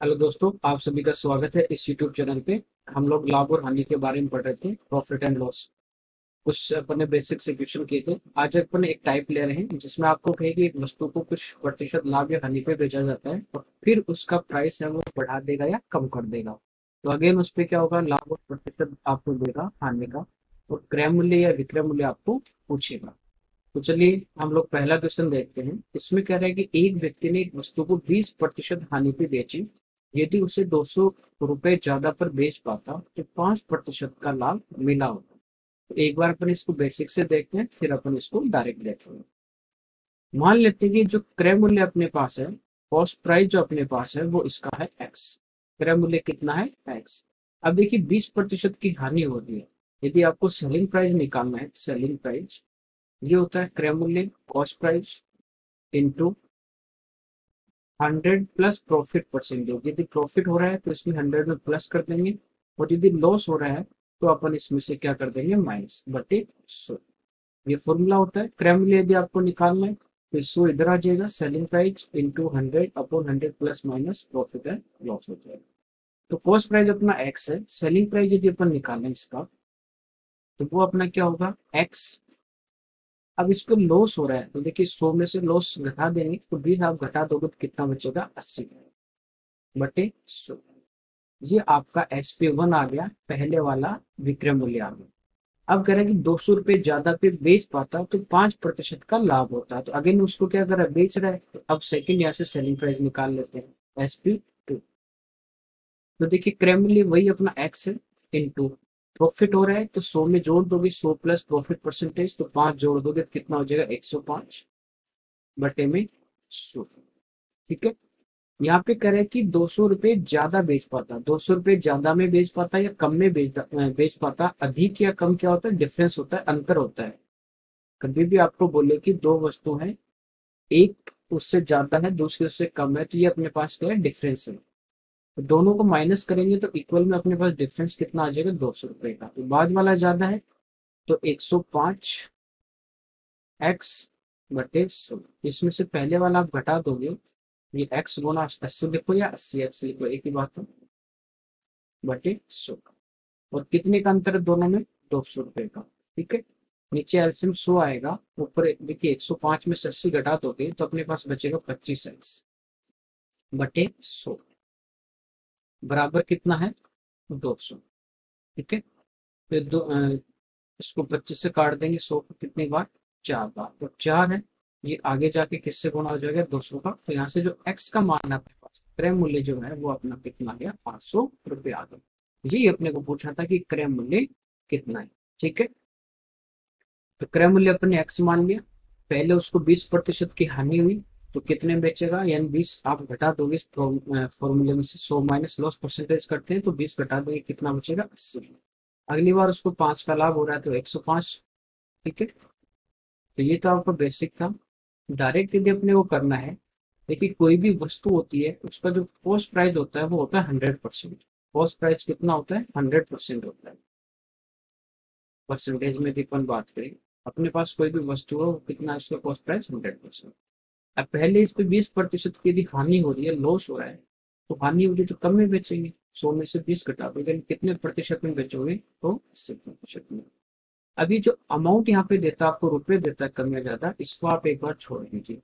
Hello दोस्तों, आप सभी का स्वागत है इस यूट्यूब चैनल पे। हम लोग लाभ और हानि के बारे में पढ़ रहे थे, प्रॉफिट एंड लॉस। कुछ अपन ने बेसिक से क्वेश्चन किए थे। आज अपन एक टाइप ले रहे हैं जिसमें आपको कहे कि एक वस्तु को कुछ प्रतिशत लाभ या हानि पे बेचा जाता है और फिर उसका प्राइस है वो बढ़ा देगा या कम कर देगा। तो अगेन उस पर क्या होगा, लाभ और प्रतिशत आपको देगा हानि का, और क्रय मूल्य या विक्रय मूल्य आपको पूछेगा। तो चलिए हम लोग पहला क्वेश्चन देखते हैं। इसमें कह रहा है कि एक व्यक्ति ने एक वस्तु को 20% हानि पे बेची। यदि उसे 200 रुपए ज्यादा पर बेच पाता तो 5% का लाभ मिला होता। तो एक बार अपन इसको बेसिक से देखते हैं, फिर अपन इसको डायरेक्ट देखेंगे। मान लेते हैं कि जो क्रय मूल्य अपने पास है, कॉस्ट प्राइस जो अपने पास है वो इसका है एक्स। क्रय मूल्य कितना है, एक्स। अब देखिए 20% की हानि होती है। यदि आपको सेलिंग प्राइस निकालना है, सेलिंग प्राइस ये होता है क्रय मूल्य cost price into 100 plus profit percentage. यदि प्रॉफिट हो रहा है तो इसमें 100 में प्लस कर देंगे, और यदि लॉस हो रहा है तो अपन इसमें से क्या कर देंगे, माइनस बटे 100। ये फॉर्मूला होता है क्रय मूल्य। यदि आपको निकालना है तो 100 इधर आ जाएगा, selling price into 100/100 plus minus profit है लॉस हो जाएगा। तो कॉस्ट प्राइस अपना एक्स है, सेलिंग प्राइस यदि अपन निकालें इसका तो वो अपना क्या होगा, एक्स। अब इसको लॉस हो रहा है तो देखिए 100 में से लॉस घटा देंगे तो 20 आप घटा दोगे तो कितना बचेगा, 80/100। ये आपका SP1 आ गया, पहले वाला विक्रय मूल्य आ गया। अब कह रहे हैं कि 200 रुपए ज्यादा पे बेच पाता तो 5% का लाभ होता है। तो अगेन उसको क्या कर रहा है, बेच रहा है। तो अब सेकंड यहाँ से सेलिंग प्राइस निकाल लेते हैं, SP2। तो देखिए क्रय मूल्य वही अपना एक्स है, इंटू प्रॉफिट हो रहा है तो 100 में जोड़ दोगे, 100 प्लस प्रॉफिट परसेंटेज तो 5 जोड़ दोगे तो कितना हो जाएगा, 105/100। ठीक है। यहाँ पे कह रहे हैं कि 200 रुपए ज्यादा बेच पाता, 200 रुपए ज्यादा में बेच पाता या कम में बेच पाता। अधिक या कम क्या होता है, डिफरेंस होता है, अंतर होता है। कभी भी आपको बोले कि दो वस्तु है, एक उससे ज्यादा है दूसरी उससे कम है, तो ये अपने पास क्या है, डिफरेंस है। तो दोनों को माइनस करेंगे तो इक्वल में अपने पास डिफरेंस कितना आ जाएगा, 200 रुपए का। तो बाद वाला ज्यादा है तो 105x/100। इसमें से पहले वाला आप घटा दोगे, ये x गुना 80 लिखो या 80x लिखो, एक ही बात है, बटे 100। और कितने का अंतर है दोनों में, 200 रुपए का। ठीक है। नीचे एलसीएम 100 आएगा, ऊपर देखिए 105 में से 80 घटा दोगे तो अपने पास बचेगा 25x/100, बराबर कितना है, 200। ठीक है। फिर इसको 25 से काट देंगे, 100 को कितनी बार, 4 बार, तो 4 है। ये आगे जाके किससे गुणा हो जाएगा, 200 का। तो यहाँ से जो x का मान है अपने पास, क्रय मूल्य जो है वो अपना कितना गया, 500 रुपये आ गया। जी अपने को पूछा था कि क्रय मूल्य कितना है। ठीक है। तो क्रय मूल्य अपने x मान लिया। पहले उसको 20% की हानि हुई तो कितने में बेचेगा, यानी 20 आप घटा दोगे इस फॉर्मूले में से, 100 माइनस लॉस परसेंटेज करते हैं तो 20 घटा दोगे कितना बचेगा, 80। अगली बार उसको 5 का लाभ हो रहा है तो 105। ठीक है। तो ये तो आपका बेसिक था। डायरेक्ट यदि अपने को करना है, देखिए कोई भी वस्तु होती है उसका जो कॉस्ट प्राइस होता है वो होता है 100%। कॉस्ट प्राइस कितना होता है, 100% होता है। परसेंटेज में यदि अपन बात करें, अपने पास कोई भी वस्तु हो कितना है, उसका कॉस्ट प्राइस 100%। अब पहले इस पे 20% की यदि हानि हो रही है, लॉस हो रहा है, तो हानि होगी तो कम में बेचेंगे, 100 में से 20 घटा दो, लेकिन कितने प्रतिशत में बेचोगे, तो 80% में। अभी जो अमाउंट यहाँ पे देता है आपको, रुपए देता है कम या ज्यादा, इसको आप एक बार छोड़ दीजिए।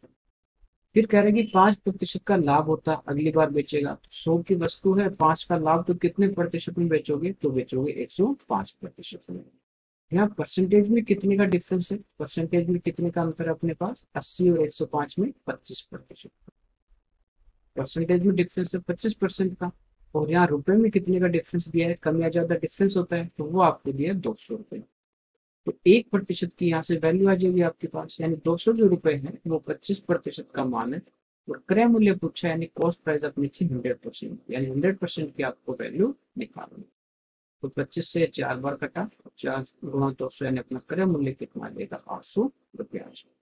फिर कह रहे हैं कि 5% का लाभ होता है अगली बार बेचेगा। तो 100 की वस्तु है, 5 का लाभ, तो कितने प्रतिशत में बेचोगे, तो बेचोगे 105% में। यहाँ परसेंटेज में कितने का डिफरेंस है, परसेंटेज में कितने का अंतर है अपने पास, 80 और 105 में 25%। परसेंटेज में डिफरेंस है 25% का। और यहाँ रुपए में कितने का डिफरेंस दिया है, कम या ज्यादा डिफरेंस होता है, तो वो आपको दिया है 200 रुपये। तो 1% की यहाँ से वैल्यू आ जाएगी आपके पास, यानी 200 जो रुपए है वो 25% का मान है। और क्रय मूल्य पूछा यानी कॉस्ट प्राइस अपनी थी 100%, यानी 100% की आपको वैल्यू निकालनी। तो 25 से 4 बार कटा, 4 गुणा 200, यानी अपना क्रय मूल्य कितना आ जाएगा, 800 रुपया आ जाएगा।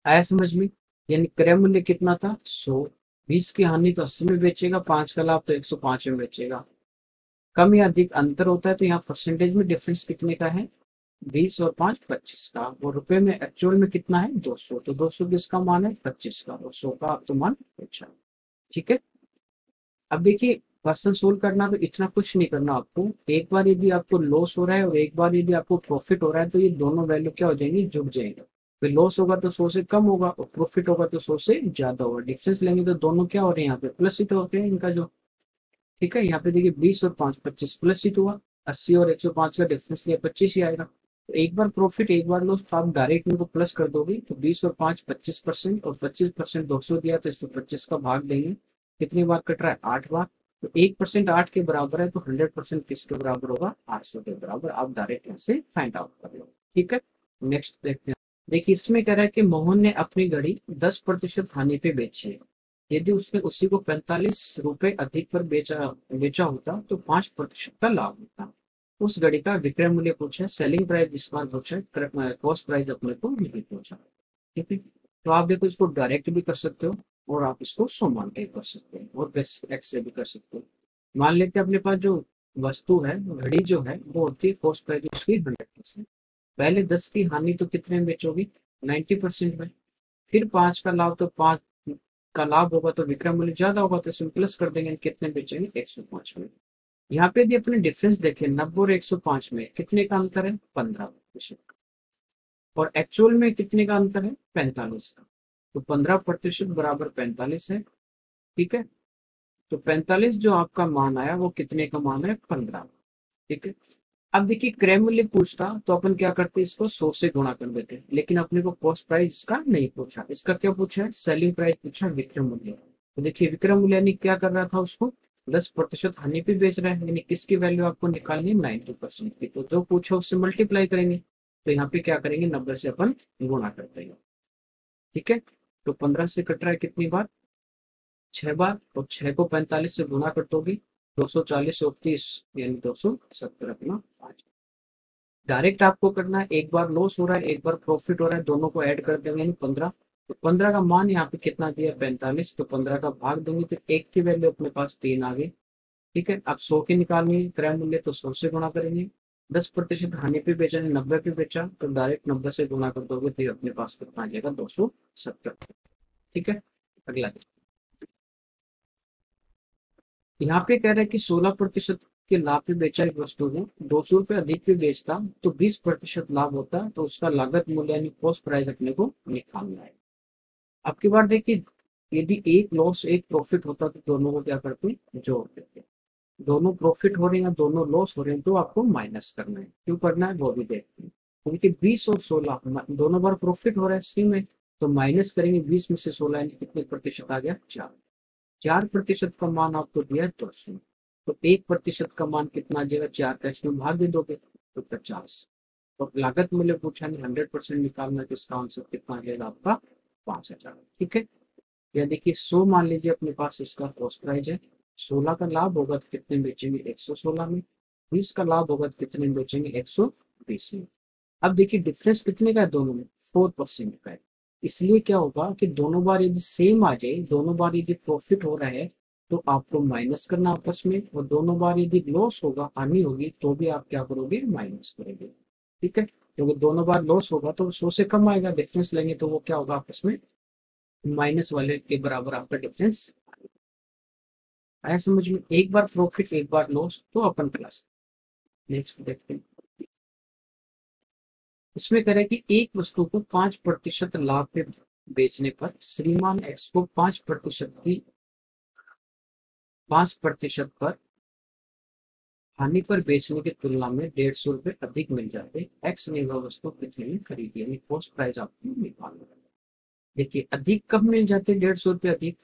आया समझ में। यानी क्रय मूल्य कितना था, 100। 20 की हानि तो 80 में बेचेगा, 5 का लाभ तो 105 में बेचेगा। कम या अधिक अंतर होता है तो यहाँ परसेंटेज में डिफरेंस कितने का है, 20 और 5 25 का। और रुपए में एक्चुअल में कितना है, 200। तो 200 किसका मान है, 25 का, और 100 का आपको मान पूछा। ठीक है। अब देखिए, क्वेश्चन सोल्व करना तो इतना कुछ नहीं करना आपको। एक बार यदि आपको लॉस हो रहा है और एक बार यदि आपको प्रॉफिट हो रहा है तो ये दोनों वैल्यू क्या हो जाएंगे, जुड़ जाएंगे। फिर लॉस होगा तो 100 से कम होगा और प्रॉफिट होगा तो 100 से ज्यादा होगा। डिफरेंस लेंगे तो दोनों क्या हो रहे हैं, यहाँ पे प्लस ही तो होते हैं इनका जो। ठीक है, यहाँ पे देखिए 20 और 5 25 प्लस ही तो हुआ। 80 और 105 का डिफरेंस लिया 25 ही आएगा। तो एक बार प्रॉफिट एक बार लॉस, तो आप डायरेक्ट इनको प्लस कर दोगे। तो 20 और 5 25% और 25% 200 दिया तो इसको 25 का भाग देंगे। कितनी बार कट रहा है, 8 बार। तो 1% 8 के बराबर है, तो 100% किसके बराबर होगा, 800 के बराबर। आप डायरेक्ट यहाँ से फाइंड आउट कर लो। ठीक है, नेक्स्ट देखते हैं। देखिए इसमें कह रहा है कि मोहन ने अपनी घड़ी 10% हानि पे बेची है। यदि उसने उसी को 45 रुपए अधिक पर बेचा बेचा होता तो 5% का लाभ होता। उस घड़ी का विक्रय मूल्य पूछा है, सेलिंग प्राइस इस बार पूछा है, कॉस्ट प्राइस अपने को नहीं पूछा। ठीक है, तो आप देखो इसको डायरेक्ट भी कर सकते हो और आप इसको समान के कर सकते हो और बेस एक्स से भी कर सकते हो। मान लेते हैं अपने पास जो वस्तु है, घड़ी जो है वो होती है कॉस्ट प्राइस उसकी 100%। पहले 10 की हानि तो कितने में बेचोगी, 90% में। फिर 5 का लाभ, तो 5 का लाभ होगा तो विक्रय मूल्य ज्यादा होगा तो इसमें प्लस कर देंगे, कितने बेचेंगे, 105 में। यहाँ पे यदि अपने डिफरेंस देखें 90 और 105 में कितने का अंतर है, 15%। और एक्चुअल में कितने का अंतर है, 45 का। तो 15% बराबर 45 है। ठीक है, तो 45 जो आपका मान आया वो कितने का मान है, 15। ठीक है, अब देखिए क्रय मूल्य पूछता तो अपन क्या करते, इसको 100 से गुणा कर देते, लेकिन अपने को कॉस्ट प्राइस इसका नहीं पूछा। इसका क्या पूछा है, सेलिंग प्राइस पूछा, विक्रय मूल्य। तो देखिए विक्रय मूल्य यानी क्या कर रहा था, उसको 10% हानि पे बेच रहा है, यानी किसकी वैल्यू आपको निकालनी है, 90% की। तो जो पूछा उससे मल्टीप्लाई करेंगे। तो यहाँ पे क्या करेंगे, 90 से अपन गुणा करते हैं। ठीक है, तो 15 से कट रहा है कितनी बार, 6 बार। और 6 को 45 से गुणा कर दोगे, 240 और 30 यानी 270 अपना 5। डायरेक्ट आपको करना है, एक बार लॉस हो रहा है एक बार प्रॉफिट हो रहा है, दोनों को ऐड कर देंगे 15। तो 15 का मान यहाँ पे कितना दिया, 45। तो 15 का भाग देंगे तो एक की वैल्यू अपने पास 3 आ गई। ठीक है, अब 100 की निकालनी है क्रय मूल्य, तो 100 से गुणा करेंगे। 10% हानि पे बेचा है, 90 पे बेचा, तो डायरेक्ट 90 से गुणा कर दोगे तो अपने पास कितना आ जाएगा, 270। ठीक है, अगला यहाँ पे कह रहा है कि 16% के लाभ पे बेचा एक वस्तु को, 200 रुपये अधिक पे बेचता तो 20% लाभ होता, तो उसका लागत मूल्य यानी कॉस्ट प्राइस अपने को निकालना है। अब की बार देखिए, यदि एक लॉस एक प्रॉफिट होता तो दोनों को क्या करते, जोड़ देते। दोनों प्रॉफिट हो रहे हैं दोनों लॉस हो रहे हैं तो आपको माइनस करना है। क्यों करना है वो भी देखते हैं। क्योंकि 20 और 16 दोनों बार प्रॉफिट हो रहा है सी में, तो माइनस करेंगे 20 में से 16 यानी कितने प्रतिशत आ गया, 4। 4% का मान आपको दिया है 200। तो 1% का मान कितना आ जाएगा, 4 का इसमें भाग दे दोगे तो 50। तो लागत मूल्य पूछा नहीं, 100% निकालना है तो इसका आंसर कितना आ जाएगा आपका, 5000। ठीक है, या देखिए 100 मान लीजिए अपने पास इसका कॉस्ट प्राइस है। 16 का लाभ होगा तो कितने में बेचेंगे, 116 में। 20 का लाभ होगा तो कितने में बेचेंगे, 120 में। अब देखिए डिफरेंस कितने का है दोनों में, 4% का है। इसलिए क्या होगा कि दोनों बार यदि सेम आ जाए, दोनों बार यदि प्रॉफिट हो रहा है तो आपको माइनस करना आपस में, और दोनों बार यदि लॉस होगा, हानि होगी, तो भी आप क्या करोगे, माइनस करोगे। ठीक है, क्योंकि दोनों बार लॉस होगा तो 100 से कम आएगा, डिफरेंस लेंगे तो वो क्या होगा, आपस में माइनस वाले के बराबर आपका डिफरेंस आया समझ में। एक बार प्रॉफिट एक बार लॉस तो अपन प्लस। नेक्स्ट देखते हैं। इसमें कह रहा है कि एक वस्तु को 5% लाभ पे बेचने पर श्रीमान एक्स को 5% पर हानि पर बेचने की तुलना में 150 रुपए अधिक मिल जाते, एक्स ने वह वस्तु कितने में खरीदी, यानी कॉस्ट प्राइस आपको निकालना है। देखिए अधिक कब मिल जाते, 150 रुपए अधिक,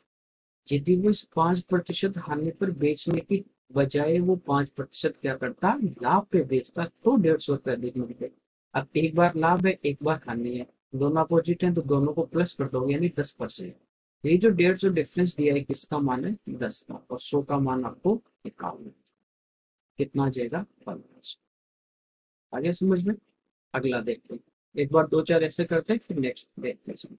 यदि वो इस 5% हानि पर बेचने की बजाय वो 5% क्या करता, लाभ पे बेचता, तो 150 रुपए अधिक मिलते। अब एक बार लाभ है एक बार हानि है, दोनों अपोजिट है तो दोनों को प्लस कर दोगे यानी 10%। ये जो 150 डिफरेंस दिया है किसका मान है, 10 का, और 100 का मान आपको निकालना है। कितना आ जाएगा, 1500। आगे समझ में, अगला देखते हैं। एक बार दो चार ऐसे करते हैं फिर नेक्स्ट देखते हैं।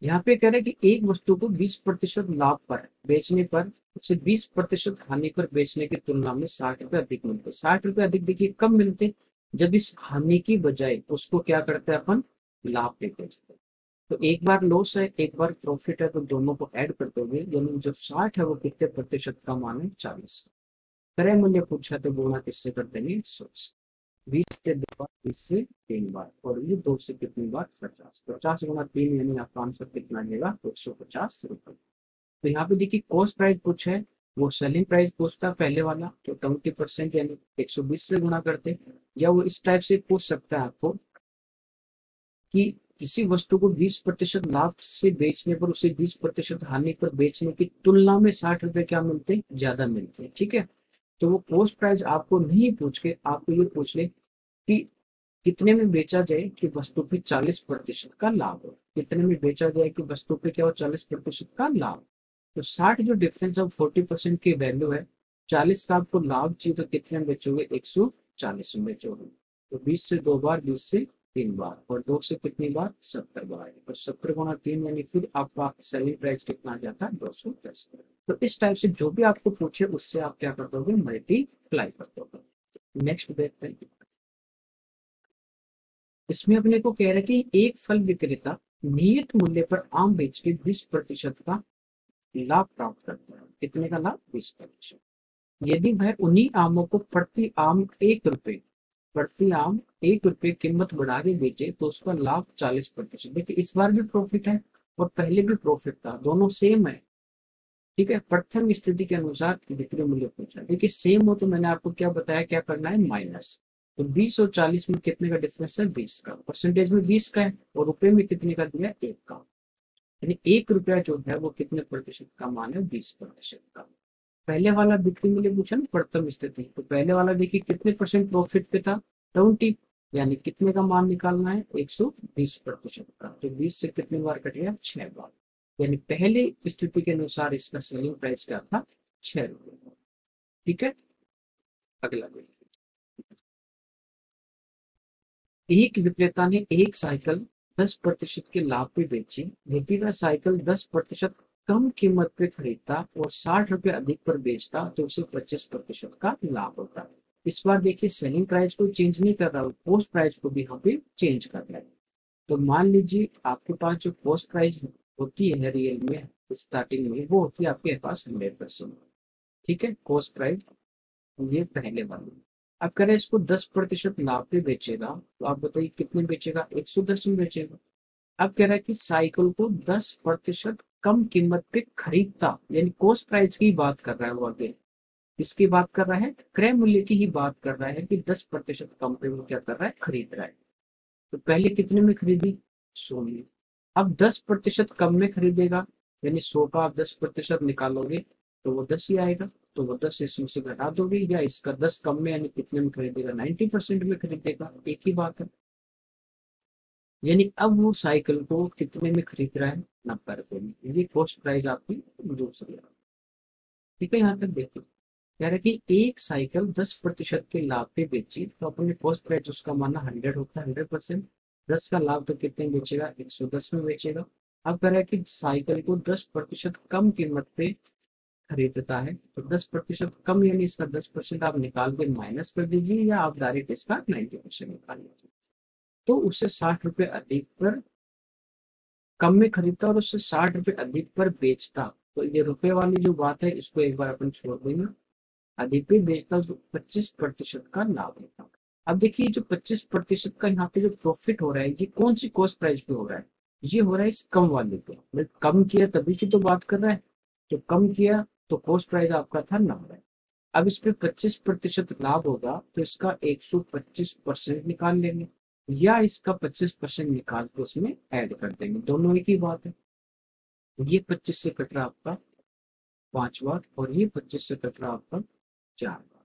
यहाँ पे कह रहे हैं कि एक वस्तु को 20% लाभ पर बेचने पर उसे 20% हानि पर बेचने की तुलना में 60 रुपए अधिक मिलते। 60 रुपए अधिक देखिए कब मिलते, जब इस हानि की बजाय उसको क्या करते हैं अपन, लाभ पे बेचते हैं। तो एक बार लॉस है, एक बार प्रॉफिट है, तो दोनों को ऐड करते हुए यानी जो 60 है वो कितने प्रतिशत का मान है, 40। क्रय मूल्य पूछा तो गुणा किससे कर देंगे, 100 से। 20 से 2 बार, 20 से 3 बार, और ये 2 से कितनी बार, 50। 50 गुना 3 यानी आपका आंसर कितना आएगा, 150 रुपये। तो यहाँ पे देखिए कॉस्ट प्राइस पूछा है, वो सेलिंग प्राइस पूछता पहले वाला तो 20% यानी 120 से गुना करते, या वो इस टाइप से पूछ सकता है आपको कि किसी वस्तु को 20% लाभ से बेचने पर उसे 20% हानि पर बेचने की तुलना में 60 रुपए क्या मिलते, ज्यादा मिलते हैं, ठीक है। तो वो कॉस्ट प्राइस आपको नहीं पूछ के आपको ये पूछ ले कि कितने में बेचा जाए कि वस्तु पे 40% का लाभ हो, कितने में बेचा जाए कि वस्तु पे क्या हो, 40% का लाभ। तो 60 जो डिफरेंस ऑफ 40% की वैल्यू है, 40 का आपको लाभ चाहिए तो कितने में बेचोगे, 140 में बेचोगे। तो 20 से 2 बार, 20 से 3 बार, और 2 से कितनी बार, 70 बार। और 70 गुना 3 यानी फिर आपका सेलिंग प्राइस कितना आ जाता है, 210। तो इस टाइप से जो भी आपको पूछे उससे आप क्या कर दोगे, मल्टीप्लाई कर दोगे। नेक्स्ट देखते हैं। इसमें अपने को कह रहा है कि एक फल विक्रेता नियत मूल्य पर आम बेच के 20% का लाभ प्राप्त करता है। कितने का लाभ, 20%। यदि वह उन्हीं आमों को प्रति आम 1 रुपए, प्रति आम 1 रुपए कीमत बढ़ा के बेचे तो उसका लाभ 40%। देखिए इस बार भी प्रॉफिट है और पहले भी प्रॉफिट था, दोनों सेम है, ठीक है। प्रथम स्थिति के अनुसार बिक्री मूल्य पूछा, देखिए सेम हो तो मैंने आपको क्या बताया, क्या करना है, माइनस। तो 20 और 40 में कितने का डिफरेंस है, 20 का। परसेंटेज में 20 का है और रुपए में कितने का दिया, 1 का। यानी 1 रुपया जो है वो कितने प्रतिशत का मान है, 20% का। पहले वाला बिक्री मूल्य पूछा ना प्रथम स्थिति, तो पहले वाला देखिए कितने परसेंट प्रॉफिट पे था, 20, यानी कितने का मान निकालना है, 120% का। तो 20 से कितनी बार कट गया, 6 बार। यानी पहले स्थिति के अनुसार इसका सेलिंग प्राइस क्या था, 6 रुपये। ठीक है, अगला देखिए। एक विक्रेता ने एक साइकिल 10% के लाभ पे बेची, यदि वह साइकिल 10% कम कीमत पे खरीदता और 60 रुपए अधिक पर बेचता तो उसे 25% का लाभ होता। इस बार देखिए सेलिंग प्राइस को चेंज नहीं कर रहा, पोस्ट प्राइस को भी यहाँ पे चेंज कर रहा है। तो मान लीजिए आपके पास जो पोस्ट प्राइस होती है रियल में स्टार्टिंग में, वो होती है आपके पास 100%, ठीक है, कॉस्ट प्राइस, ये पहले वाले। अब कह रहे हैं इसको 10% लाभ पे बेचेगा, तो आप बताइए कितने बेचेगा, 110 में बेचेगा। अब कह रहा है कि साइकिल को 10% कम कीमत पे खरीदता, यानी कॉस्ट प्राइस की बात कर रहा है वो आगे। इसकी बात कर रहा है, क्रय मूल्य की ही बात कर रहा है कि 10% कम पे वो क्या कर रहा है, खरीद रहा है। तो पहले कितने में खरीदी, 100 में। अब 10% कम में खरीदेगा, यानी 100 का आप 10% निकालोगे तो वो 10 ही आएगा। तो वो 10 इसमें से घटा दोगे, या इसका 10 कम में यानी कितने में खरीदेगा, 90% में खरीदेगा, एक ही बात है। यानी अब वो साइकिल को कितने में खरीद रहा है, 90 रुपए में। ये कॉस्ट प्राइस आपकी दूसरी है। ठीक है, यहाँ तक देखिए कह रहा है कि एक साइकिल 10% के लाभ पे बेची तो अपने कॉस्ट प्राइस उसका माना 100 होता है, 100%। 10 का लाभ तो कितने में बेचेगा, 110 में बेचेगा। अब कह रहा है कि साइकिल को 10% कम कीमत पे खरीदता है, तो 10% कम यानी इसका 10% आप निकाल के माइनस कर दीजिए, या आप डायरेक्ट इसका 90% निकाल लीजिए। तो उससे 60 रुपए अधिक पर कम में खरीदता और उससे 60 रुपए अधिक पर बेचता। तो ये रुपए वाली जो बात है इसको एक बार अपन छोड़ देंगे। अधिक पे बेचता तो 25% का लाभ होता। अब देखिए जो 25% का यहाँ पे जो प्रॉफिट हो रहा है, ये कौन सी कॉस्ट प्राइस पे हो रहा है, ये हो रहा है इस कम वाले पे। मतलब कम किया तभी की तो बात कर रहा है, तो कम किया तो कॉस्ट प्राइस आपका था 90। अब इस पे 25% लाभ होगा तो इसका 125% निकाल लेंगे, या इसका 25% निकाल के उसमें ऐड कर देंगे, दोनों एक ही बात है। ये 25 से कट रहा आपका 5 बार, और ये 25 से कट रहा आपका 4 बार।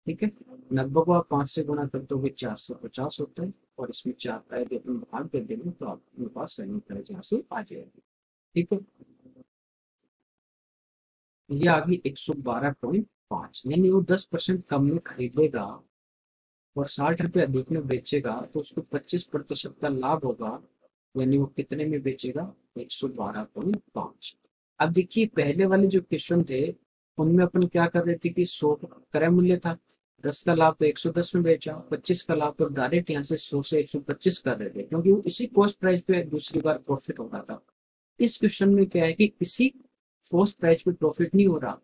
ठीक है, 90 को आप 5 से गुना कर दोगे 450 होता है, और इसमें 4 का यदि अपन भाग कर देंगे तो आपके पास सही प्राइस यहाँ से आ जाएगी। ठीक है, ये आ गई 112.5, यानी वो 10% कम में खरीदेगा और 60 रुपए अधिक में बेचेगा तो उसको 25% का लाभ होगा, यानी वो कितने में बेचेगा, 112.5। अब देखिए पहले वाले जो क्वेश्चन थे उनमें अपन क्या कर रहे थे कि 100 क्रय मूल्य था, 10 का लाभ तो 110 में बेचा, 25 का लाभ तो डायरेक्ट यहाँ से 100 से 125 कर रहे थे, क्योंकि वो इसी कॉस्ट प्राइस पे दूसरी बार प्रॉफिट हो रहा था। इस क्वेश्चन में क्या है कि इसी कॉस्ट प्राइस पे प्रॉफिट नहीं हो रहा,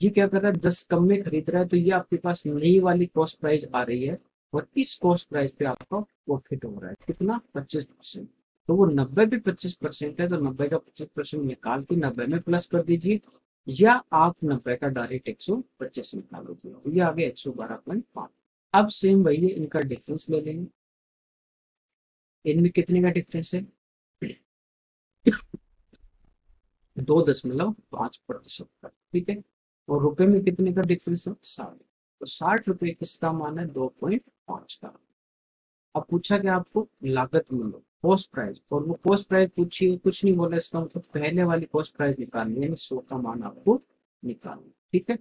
ये क्या कर रहा है, 10 कम में खरीद रहा है, तो ये आपके पास नई वाली कॉस्ट प्राइस आ रही है और इस कॉस्ट प्राइस पे आपका प्रॉफिट हो रहा है कितना, 25%। तो वो 90 पे 25% है, तो 90 का 25% निकाल के 90 में प्लस कर दीजिए, या आप 90 का डायरेक्ट 125 निकाल लीजिए, तो ये आ गया 112.5। अब सेम वही है, इनका डिफरेंस ले लेंगे। इनमें कितने का डिफरेंस है, 2.5% का, ठीक है। और रुपए में कितने का डिफरेंस है, 60। तो 60 रुपए किसका मान है, 2.5 का। अब पूछा क्या आपको, लागत मूल्य, कॉस्ट प्राइस, और वो कॉस्ट प्राइस पूछिए, कुछ नहीं बोला, इसका मतलब पहले वाली कॉस्ट प्राइस निकालनी है, यानी 100 का मान आपको निकालना, ठीक है।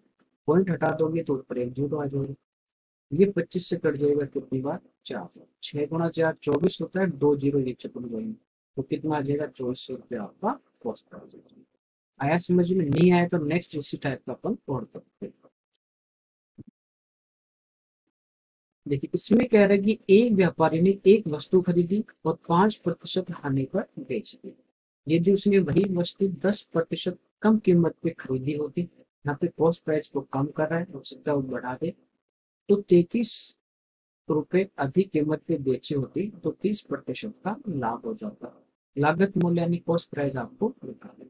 पॉइंट हटा दोगे तो ऊपर एक जीरो आ जाएगा, ये 25 से कट जाएगा कितनी बार, 4। 6 × 4 24 होता है, 2 जीरो ये चुप जाएंगे, तो कितना आ जाएगा, 2400 रुपये आपका कॉस्ट प्राइस। आया समझ में, नहीं आया तो नेक्स्ट इसी टाइप का अपन और करते हैं। देखिए इसमें कह रहा है कि एक व्यापारी ने एक वस्तु खरीदी और 5% हानि पर बेच दी। यदि उसने वही वस्तु 10% कम कीमत पे खरीदी होती, यहाँ पे कॉस्ट प्राइस को कम कर रहा है, हो सकता है वो बढ़ा दे, तो 33 रुपए अधिक कीमत पे बेची होती तो 30% का लाभ हो जाता। लागत मूल्य यानी कॉस्ट प्राइस आपको निकालना।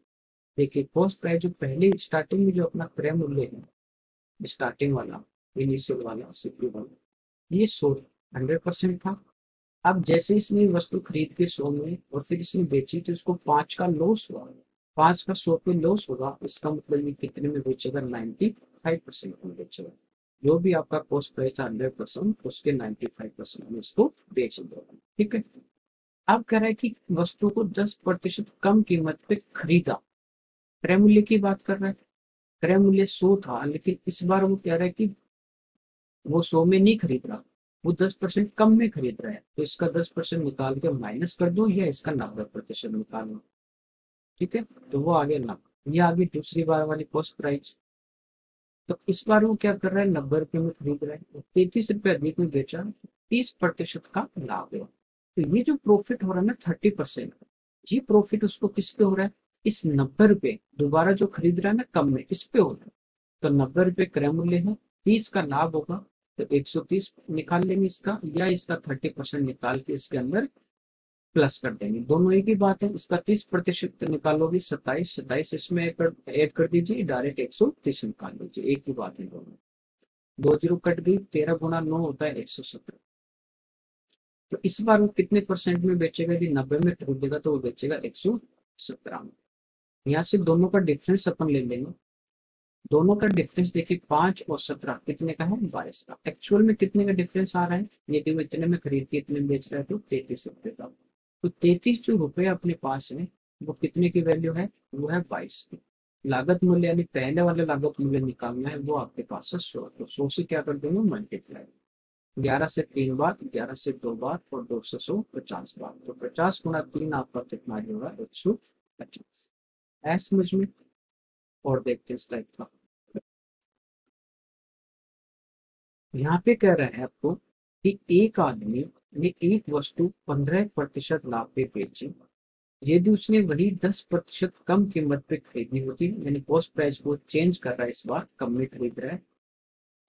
देखिए कॉस्ट प्राइस जो पहले स्टार्टिंग में जो अपना क्रय मूल्य है, स्टार्टिंग वाला, इनिशियल वाला, सीपी वाला, ये 100% था। अब जैसे इसने वस्तु खरीद के 100 में और फिर इसने बेची तो इसको 5 का लॉस हुआ, 5 का 100 पे लॉस होगा, इसका मतलब ये कितने में बेचेगा, 95% में बेचेगा। जो भी आपका कॉस्ट प्राइस था 100%, उसके 95% में इसको बेच देगा, ठीक है। अब कह रहा है कि वस्तु को 10% कम कीमत पे खरीदा, क्रय मूल्य की बात कर रहा है। क्रय मूल्य 100 था, लेकिन इस बार वो कह रहा है कि वो 100 में नहीं खरीद रहा, वो 10% कम में खरीद रहा है, तो इसका 10% निकाल के माइनस कर दो, या इसका 90% निकाल लो, ठीक है। तो वो आगे 90, ये आगे दूसरी बार वाली कॉस्ट प्राइस। तो इस बार वो क्या कर रहा है, 90 रुपए में खरीद रहा है, 33 रुपए अधिक में बेचा, 30% का लाभ है। तो ये जो प्रॉफिट हो रहा है ना 30%, ये प्रॉफिट उसको किस पे हो रहा है, इस 90 रुपए दोबारा जो खरीद रहा है ना कम में, इस पे हो रहा है। तो 90 रुपए क्रय मूल्य है, 30 का लाभ होगा, तो 130 निकाल लेंगे इसका, या इसका 30% निकाल के इसके अंदर प्लस कर देंगे, दोनों एक ही बात है। इसका 30% निकालोगे 27, 27 इसमें ऐड कर दीजिए, डायरेक्ट 130 निकाल लीजिए, एक ही बात है दोनों। 2 जीरो कट गई, 13 × 9 होता है 117। तो इस बार वो कितने परसेंट में बेचेगा, यदि 90 में खरीदेगा तो वो बेचेगा 117 में। यहाँ से दोनों का डिफरेंस अपन ले लेंगे, दोनों का डिफरेंस देखिए 5 और 17 कितने का है, 22 का। एक्चुअल में कितने का डिफरेंस आ रहा है, यदि वो इतने में खरीद के इतने में बेच रहा है तो 33 रुपए का। तो 33 जो रुपए अपने पास है वो कितने की वैल्यू है, वो है 22 की। लागत मूल्य यानी पहले वाले लागत मूल्य निकालना है, वो आपके पास है 100, तो 100 से क्या कर देंगे मल्टीप्लाई, 11 से 3 बार, 11 से 2 बार, और 2 से 100 50 बार, तो 50 × 3 आपका कितना होगा, 150। है समझ में। और देखते हैं इस टाइप का, यहाँ पे कह रहा है आपको कि एक आदमी ने एक वस्तु 15% लाभ पे बेची, यदि उसने वही 10% कम कीमत पे खरीदनी होती, यानी कॉस्ट प्राइस को चेंज कर रहा है, इस बार कम में खरीद रहा है,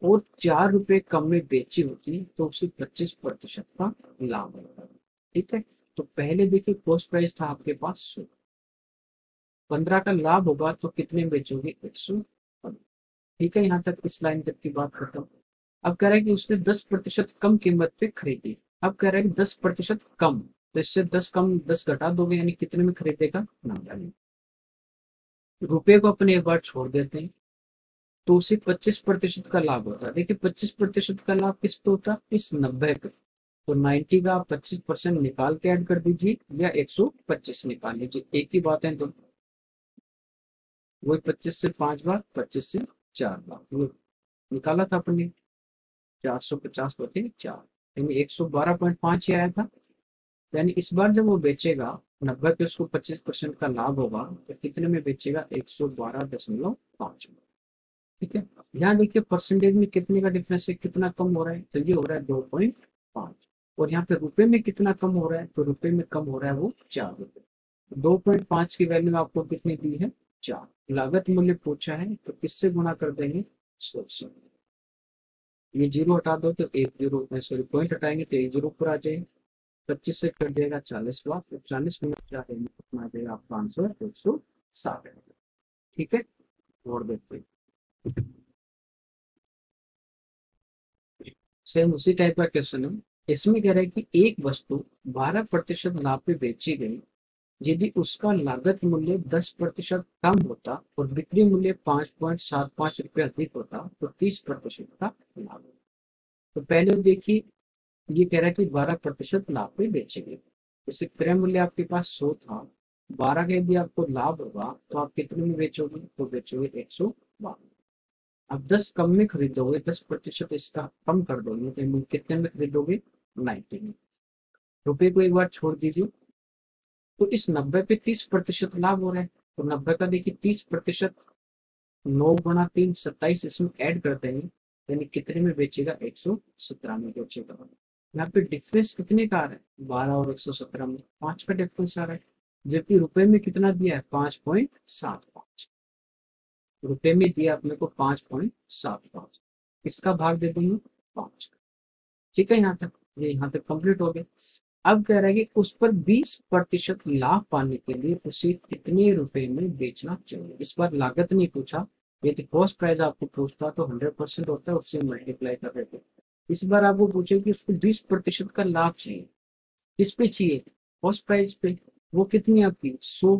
और 4 रुपए कम में बेची होती तो उसे 25% का लाभ होता, ठीक है। तो पहले देखिए कॉस्ट प्राइस था आपके पास 100, 15 का लाभ होगा तो कितने में बेचोगे, 100, ठीक है। यहाँ तक इस लाइन तक की बात खत्म। अब कह रहा है कि उसने 10% कम कीमत पे खरीदी, अब कह रहा है कि 10% कम, तो इससे 10 कम 10 घटा दोगे, यानी कितने में खरीदेगा, 90 में। रुपए को अपने एक बार छोड़ देते हैं, तो उसे 25% का लाभ होता है। देखिए 25% का लाभ किस पे होता है, इस 90 पे। तो 90 का 25% निकाल के ऐड कर दीजिए, या 125 निकाल लीजिए, एक ही बात है। तो वही 25 से 5 बार, 25 से 4 बार, वो निकाला था अपने, 450/4, यानी 112.5 ही आया था। यानी इस बार जब वो बेचेगा 90 पे, उसको 25% का लाभ होगा, तो कितने में बेचेगा, 112.5 में। ठीक है, यहाँ देखिए परसेंटेज में कितने का डिफरेंस है, कितना कम हो रहा है, तो ये हो रहा है 2.5। और यहाँ पे रुपए में कितना कम हो रहा है, तो रुपए में कम हो रहा है वो 4 रुपए। 2.5 की वैल्यू आपको कितनी दी है, 4। लागत मूल्य पूछा है तो किससे गुणा कर देंगे, 100 से। ये जीरो हटा दो तो एक जीरो, सॉरी पॉइंट हटाएंगे तो एक जीरो ऊपर आ जाएगा। 25 से कट जाएगा 40 बार, तो 40 मिनट क्या देंगे, कितना आ जाएगा आपका आंसर, 160। ठीक है, और देखते हैं सेम उसी टाइप का क्वेश्चन है। इसमें कह रहा है कि एक वस्तु 12% लाभ पे बेची गई, यदि उसका लागत मूल्य 10% कम होता और बिक्री मूल्य 5.75 रुपये अधिक होता तो 30% का लाभ होता। तो पहले देखिए, ये कह रहा है कि 12% लाभ पे बेचेंगे। जैसे क्रय मूल्य आपके पास 100 था, 12 का यदि आपको लाभ होगा तो आप कितने में बेचोगे, तो बेचोगे 112। अब 10 कम में खरीदोगे, 10% इसका कम कर दोगे तो कितने में खरीदोगे, 90 में। रुपए को एक बार छोड़ दीजिए, तो इस 90 पे 30% लाभ हो रहा है। तो 90 का देखिए 30%, 9 गुणा 3 27, इसमें ऐड कर देंगे, यानी कितने में बेचेगा, 117 में बेचेगा। यहाँ पे डिफरेंस कितने का आ रहा है, 12 और 117 में 5 का डिफरेंस आ रहा है। जबकि रुपए में कितना दिया है, 5.75 रुपए में दिया अपने को 5.75। इसका भाग दे देंगे 5। ठीक है, यहाँ तक, ये यहाँ तक कंप्लीट हो गया। अब कह रहा है कि उस पर 20% लाभ पाने के लिए उसे कितने रुपए में बेचना चाहिए। इस बार लागत नहीं पूछा, यदि कॉस्ट प्राइस आपको पूछता तो 100% होता है, उससे मल्टीप्लाई कर देते। इस बार आपको पूछे कि उसको 20% का लाभ चाहिए, किस पे चाहिए, कॉस्ट प्राइस पे। वो कितनी आपकी 100,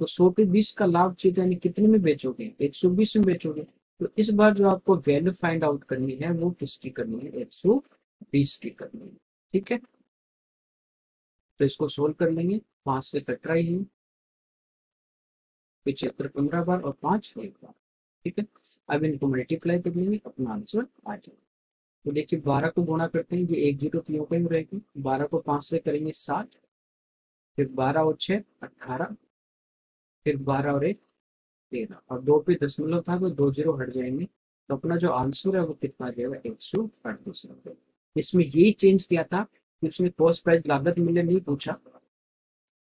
तो 100 पे 20 का लाभ चाहिए, यानी कितने में बेचोगे, 120 में बेचोगे। तो इस बार जो आपको वैल्यू फाइंड आउट करनी है वो किसकी करनी है, 120 की करनी है। ठीक है, तो इसको सोल्व कर लेंगे। 5 से कट रही है, 75 15 बार और 5 एक बार। ठीक है, अब इनको मल्टीप्लाई कर लेंगे, अपना आंसर आ जाएगा। तो देखिए 12 को गुणा करते हैं, ये एक जीरो तो यूं ही रहेगी। 12 को 5 से करेंगे 60, फिर 12 और 6 18, फिर 12 और 1 13, और 2 पे दशमलव था तो 2 जीरो हट जाएंगे। तो अपना जो आंसर है वो कितना आ जाएगा, 138 रुपये। इसमें यही चेंज किया था कि उसने कॉस्ट प्राइस लागत मूल्य नहीं पूछा,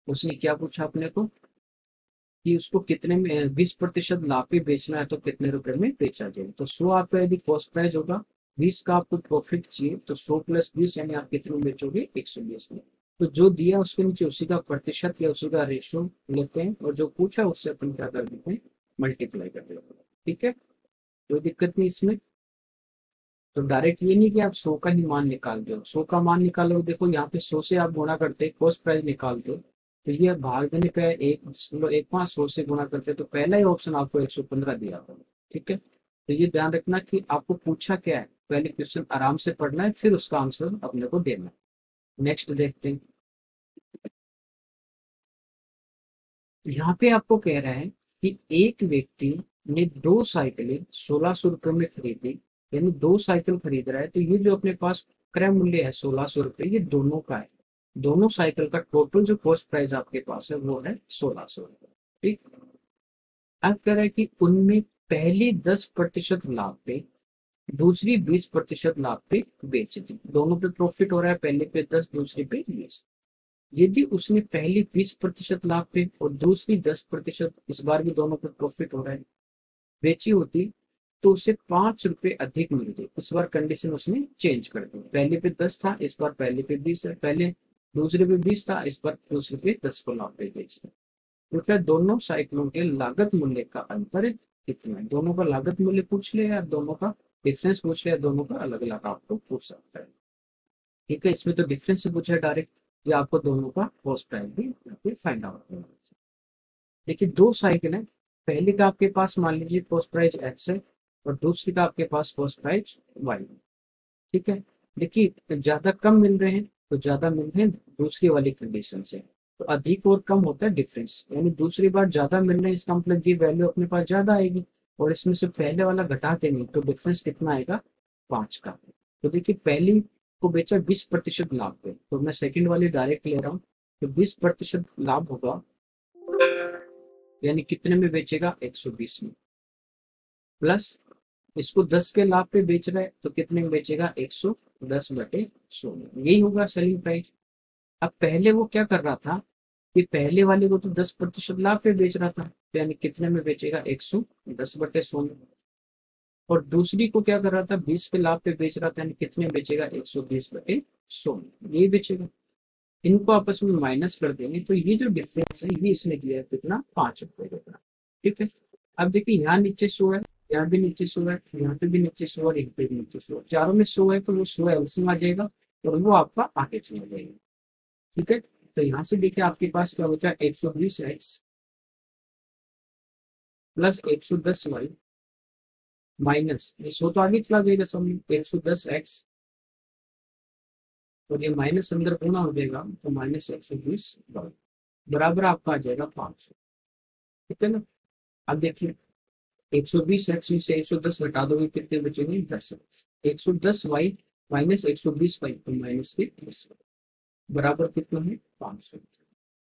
उसने क्या पूछा अपने को कि उसको कितने में 20% लाभ पे बेचना है तो कितने रुपए में बेचा जाए। तो 100 आपका यदि कॉस्ट प्राइस होगा, 20 का आपको प्रॉफिट चाहिए, तो 100 प्लस 20 यानी आप कितने में बेचोगे, 120 में। तो जो दिया उसके नीचे उसी का प्रतिशत या उसी का रेशियो लेते हैं, और जो पूछा उससे अपन क्या कर देते हैं, मल्टीप्लाई कर देते हैं। ठीक है, कोई दिक्कत नहीं इसमें। तो डायरेक्ट ये नहीं कि आप 100 का ही मान निकाल दो, 100 का मान निकालो, देखो यहाँ पे 100 से आप गुणा करते कॉस्ट प्राइस निकाल दो, तो ये भाग देने पे 1.15 100 से गुणा करते, तो पहला ही ऑप्शन आपको 115 दिया था। ठीक है, तो ये ध्यान रखना कि आपको पूछा क्या है, पहले क्वेश्चन आराम से पढ़ना है, फिर उसका आंसर अपने को देना है। नेक्स्ट देखते हैं। यहाँ पे आपको कह रहा है कि एक व्यक्ति ने 2 साइकिलें 1600 रुपये में खरीदी, यानी 2 साइकिल खरीद रहा है, तो ये जो अपने पास क्रय मूल्य है 1600 रुपये, ये दोनों का है। दोनों साइकिल का टोटल जो कॉस्ट प्राइस आपके पास है वो है 1600 रुपये। ठीक, अब कह रहा है कि उनमें पहली 10% लाभ पे, दूसरी 20% लाभ पे बेच दी। दोनों पे प्रॉफिट हो रहा है, पहले पे 10, दूसरी पे 20। यदि उसने पहली 20% लाभ पे और दूसरी 10%, इस बार भी दोनों पे प्रॉफिट हो रहा है, बेची होती, तो उसे 5 रुपए अधिक मिलते। इस बार कंडीशन उसने चेंज कर दी, पहले पे 10 था, इस बार पहले पे 20 है, पहले दूसरे पे 20 था, इस बार दूसरे पे 10 को लाभ पे बेच दिया। कृपया दोनों साइकिलों के लागत मूल्य का अंतर कितना है। दोनों का लागत मूल्य पूछ ले या दोनों का डिफरेंस पूछ ले, या दोनों का अलग अलग आपको पूछ सकता है। ठीक है, इसमें तो डिफरेंस से पूछा है डायरेक्ट, या आपको दोनों का कॉस्ट प्राइस भी फाइंड आउट करना है। देखिए 2 साइकिल है, पहले का आपके पास मान लीजिए कॉस्ट प्राइस एक्स है, और दूसरी का आपके पास कॉस्ट प्राइस वाई है। ठीक है, देखिए ज्यादा कम मिल रहे हैं, तो ज्यादा मिल रहे हैं दूसरी वाली कंडीशन से, तो अधिक और कम होता है डिफरेंस, यानी दूसरी बार ज्यादा मिल रहे हैं, इसका मतलब ये वैल्यू अपने पास ज्यादा आएगी, और इसमें से पहले वाला घटा देंगे तो डिफरेंस कितना आएगा, 5 का। तो देखिए पहली को बेचा 20% लाभ पे, तो मैं सेकंड वाली डायरेक्ट ले रहा हूँ, तो 20% लाभ होगा, यानी कितने में बेचेगा, 120 में, प्लस इसको 10 के लाभ पे बेच रहा है तो कितने में बेचेगा, 110/100 में, यही होगा सेलिंग प्राइस। अब पहले वो क्या कर रहा था कि पहले वाले को तो 10% लाभ पे बेच रहा था, तो यानी कितने में बेचेगा, 110/100 में। और दूसरी को क्या कर रहा था, 20 के लाभ पे बेच रहा था, यानी कितने में बेचेगा, 120/100 में, यही बेचेगा। इनको आपस में माइनस कर देंगे तो ये जो डिफरेंस है ये इसने दिया है कितना, 5 रुपए का। ठीक है। अब देखिए यहाँ नीचे 100 है, यहाँ भी नीचे 100 है, यहाँ पे भी नीचे 100 है, यहाँ पे भी नीचे 100 है, चारों में 100 है, तो वो 100 एलसीएम आ जाएगा और वो आपका आगे चला जाएगा। ठीक है। तो यहाँ से देखिए आपके पास क्या बचा, 120x प्लस 110y माइनस ये 100 तो आगे चला जाएगा सब में, 110x और ये माइनस अंदर गुना हो जाएगा तो -120y बराबर आपका आ जाएगा 500। ठीक है ना। अब देखिए 120x में से 110 घटा दोगे कितने बचेंगे, 10। 110y माइनस 120y तो माइनस के 10 बराबर कितना है, 500।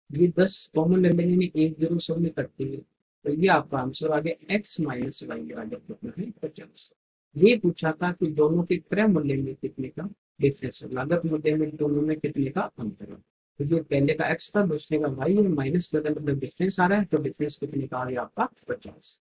ये 10 कॉमन ले लेंगे, नहीं एक जीरो सब में करते हैं, तो ये आपका आंसर आ गया x माइनस वाई बराबर कितना है, 50। ये पूछा था कि दोनों के क्रय मूल्य में कितने का डिफरेंस है, लागत मूल्य में दोनों में कितने का अंतर है। तो ये पहले का x था, दूसरे का y है, माइनस का मतलब डिफरेंस आ रहा है, तो डिफरेंस कितने का आ गया आपका, 50।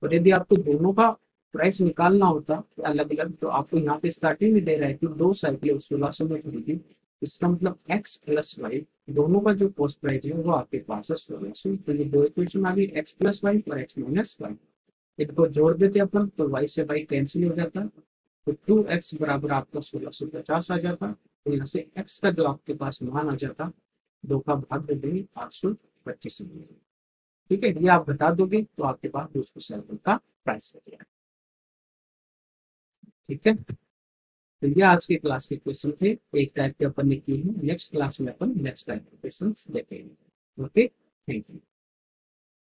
और यदि आपको दोनों का प्राइस निकालना होता अलग अलग, तो आपको यहाँ पे स्टार्टिंग में दे रहा है कि 2 साइकिल 1600 में खरीदी, इसका मतलब x प्लस वाई दोनों का जो कॉस्ट प्राइस है वो आपके पास है 1600। तो ये दो इक्वेशन आ गई, x प्लस वाई और x माइनस वाई। इनको जोड़ देते अपन तो y से y कैंसिल हो जाता, तो 2x बराबर आपका 1650 आ जाता। तो यहाँ से x का जो आपके पास मान आ जाता, 2 का भाग दे देंगे 825। ठीक है, ये आप बता दोगे तो आपके पास दूसरे साइकिल का प्राइस आ गया। ठीक है। तो ये आज के क्लास के क्वेश्चन थे, एक टाइप के अपन ने किए हैं, नेक्स्ट क्लास में अपन नेक्स्ट टाइप के क्वेश्चन देखेंगे। Okay, thank you.